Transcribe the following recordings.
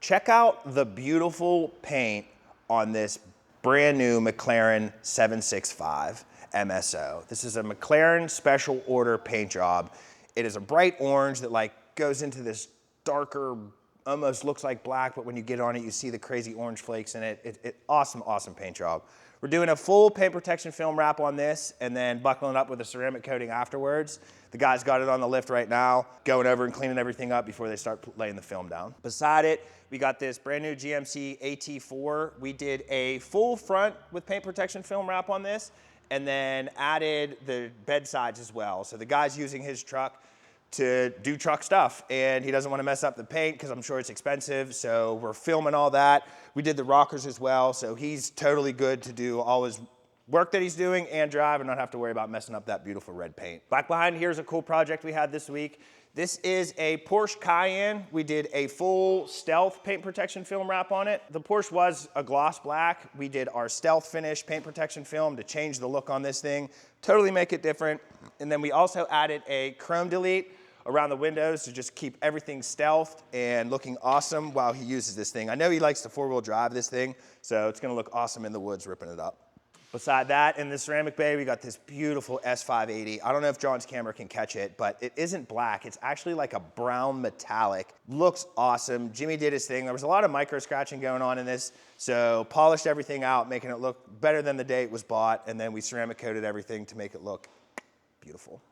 Check out the beautiful paint on this brand new McLaren 765 MSO. This is a McLaren special order paint job. It is a bright orange that like goes into this darker, almost looks like black, but when you get on it, you see the crazy orange flakes in it. Awesome, awesome paint job. We're doing a full paint protection film wrap on this and then buckling it up with a ceramic coating afterwards. The guys got it on the lift right now, going over and cleaning everything up before they start laying the film down. Beside it, we got this brand new GMC AT4. We did a full front with paint protection film wrap on this and then added the bed sides as well. So the guy's using his truck to do truck stuff and he doesn't want to mess up the paint because I'm sure it's expensive, so we're filming all that. We did the rockers as well, so he's totally good to do all his work that he's doing and drive and not have to worry about messing up that beautiful red paint. Back behind here is a cool project we had this week. This is a Porsche Cayenne. We did a full stealth paint protection film wrap on it. The Porsche was a gloss black. We did our stealth finish paint protection film to change the look on this thing, totally make it different. And then we also added a chrome delete around the windows to just keep everything stealthed and looking awesome while he uses this thing. I know he likes to four-wheel drive this thing, so it's gonna look awesome in the woods ripping it up. Beside that, in the ceramic bay, we got this beautiful S580. I don't know if John's camera can catch it, but it isn't black. It's actually like a brown metallic. Looks awesome. Jimmy did his thing. There was a lot of micro scratching going on in this, so polished everything out, making it look better than the day it was bought, and then we ceramic coated everything to make it look beautiful.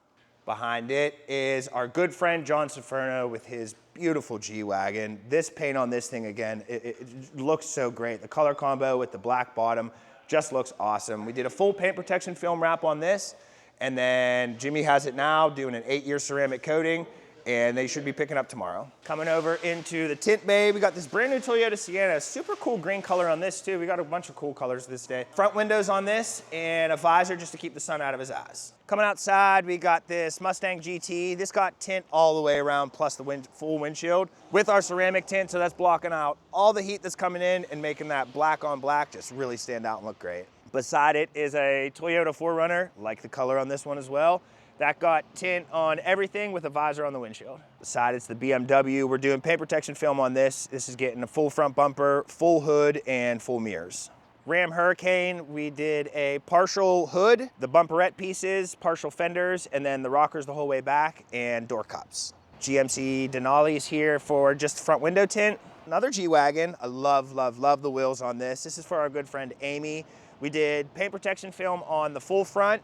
Behind it is our good friend John Ciferno with his beautiful G-Wagon. This paint on this thing, again, it looks so great. The color combo with the black bottom just looks awesome. We did a full paint protection film wrap on this, and then Jimmy has it now doing an 8-year ceramic coating, and they should be picking up tomorrow. Coming over into the tint bay, we got this brand new Toyota Sienna. Super cool green color on this too. We got a bunch of cool colors this day. Front windows on this and a visor just to keep the sun out of his eyes. Coming outside, we got this Mustang GT. This got tint all the way around plus the full windshield with our ceramic tint, so that's blocking out all the heat that's coming in and making that black on black just really stand out and look great. Beside it is a Toyota 4Runner, like the color on this one as well. That got tint on everything with a visor on the windshield. Beside it's the BMW. We're doing paint protection film on this. This is getting a full front bumper, full hood, and full mirrors. Ram Hurricane, we did a partial hood, the bumperette pieces, partial fenders, and then the rockers the whole way back, and door cups. GMC Denali's here for just front window tint. Another G-Wagon. I love, love, love the wheels on this. This is for our good friend Amy. We did paint protection film on the full front,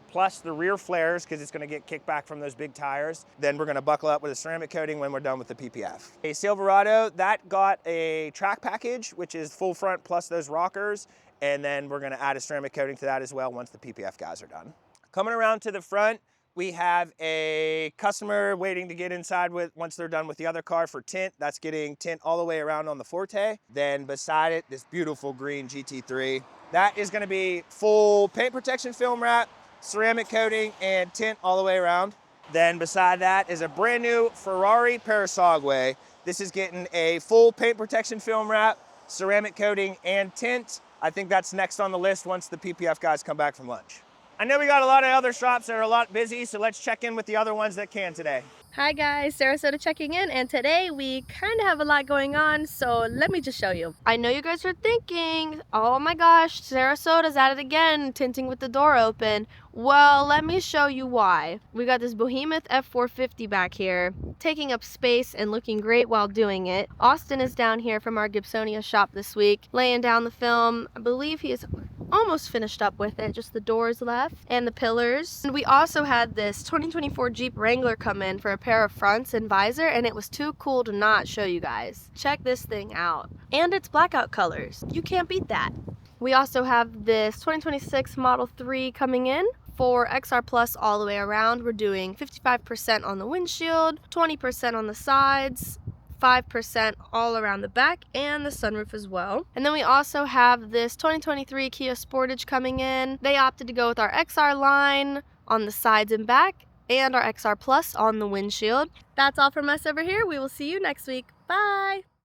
plus the rear flares, because it's gonna get kicked back from those big tires. Then we're gonna buckle up with a ceramic coating when we're done with the PPF. A Silverado, that got a track package, which is full front plus those rockers, and then we're gonna add a ceramic coating to that as well once the PPF guys are done. Coming around to the front, we have a customer waiting to get inside with, once they're done with the other car for tint. That's getting tint all the way around on the Forte. Then beside it, this beautiful green GT3. That is gonna be full paint protection film wrap, ceramic coating, and tint all the way around. Then beside that is a brand new Ferrari Parasague. This is getting a full paint protection film wrap, ceramic coating, and tint. I think that's next on the list once the PPF guys come back from lunch. I know we got a lot of other shops that are a lot busy, so let's check in with the other ones that can today. Hi guys, Sarasota checking in, and today we kind of have a lot going on, so let me just show you. I know you guys are thinking, oh my gosh, Sarasota's at it again, tinting with the door open. Well, let me show you why. We got this Behemoth F450 back here, taking up space and looking great while doing it. Austin is down here from our Gibsonia shop this week, laying down the film. I believe he is almost finished up with it, just the doors left and the pillars. And we also had this 2024 Jeep Wrangler come in for a pair of fronts and visor, and it was too cool to not show you guys. Check this thing out. And it's blackout colors. You can't beat that. We also have this 2026 Model 3 coming in for XR Plus all the way around. We're doing 55% on the windshield, 20% on the sides, 5% all around the back, and the sunroof as well. And then we also have this 2023 Kia Sportage coming in. They opted to go with our XR line on the sides and back, and our XR Plus on the windshield. That's all from us over here. We will see you next week. Bye!